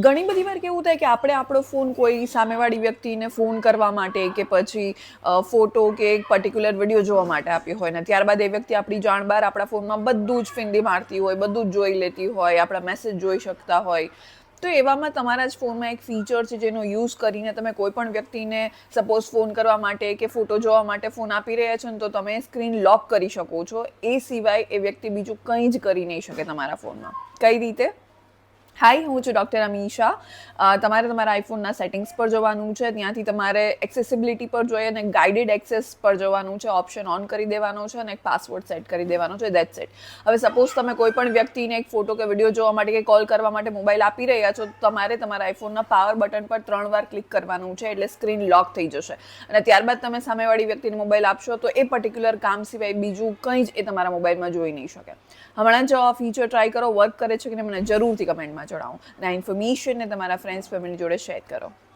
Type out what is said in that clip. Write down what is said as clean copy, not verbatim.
ઘણી બધી વાર કેવું થાય કે આપણે આપણો ફોન કોઈ સામેવાળી વ્યક્તિને ફોન કરવા માટે કે પછી ફોટો કે એક પર્ટિક્યુલર વિડીયો જોવા માટે આપ્યો હોય ને ત્યારબાદ એ વ્યક્તિ આપણી જાણ બહાર આપણા ફોનમાં બધું જ ફિંદી મારતી હોય, બધું જ જોઈ લેતી હોય, આપણા મેસેજ જોઈ શકતા હોય. તો એવામાં તમારા જ ફોનમાં એક ફીચર છે જેનો યુઝ કરીને તમે કોઈ પણ વ્યક્તિને સપોઝ ફોન કરવા માટે કે ફોટો જોવા માટે ફોન આપી રહ્યા છો ને તો તમે સ્ક્રીન લોક કરી શકો છો. એ સિવાય એ વ્યક્તિ બીજું કંઈ જ કરી નહીં શકે તમારા ફોનમાં. કઈ રીતે? હાય, હું છું ડૉક્ટર અમીશા. તમારે તમારા આઈફોનના સેટિંગ્સ પર જવાનું છે. ત્યાંથી તમારે એક્સેસિબિલિટી પર જોઈએ અને ગાઇડેડ એક્સેસ પર જવાનું છે. ઓપ્શન ઓન કરી દેવાનો છે અને એક પાસવર્ડ સેટ કરી દેવાનો છે. That's it. હવે સપોઝ તમે કોઈ પણ વ્યક્તિને એક ફોટો કે વિડીયો જોવા માટે કે કોલ કરવા માટે મોબાઈલ આપી રહ્યા છો તો તમારે તમારા આઈફોનના પાવર બટન પર 3 વાર ક્લિક કરવાનું છે એટલે સ્ક્રીન લોક થઈ જશે. અને ત્યારબાદ તમે સામેવાળી વ્યક્તિને મોબાઈલ આપશો તો એ પર્ટિક્યુલર કામ સિવાય બીજું કંઈ જ એ તમારા મોબાઈલમાં જોઈ નહીં શકે. હમણાં જ આ ફીચર ટ્રાય કરો, વર્ક કરે છે કે મને જરૂરથી કમેન્ટમાં જણાવો. અને આ ઇન્ફોર્મેશનને તમારા ફ્રેન્ડ્સ ફેમિલી જોડે શેર કરો.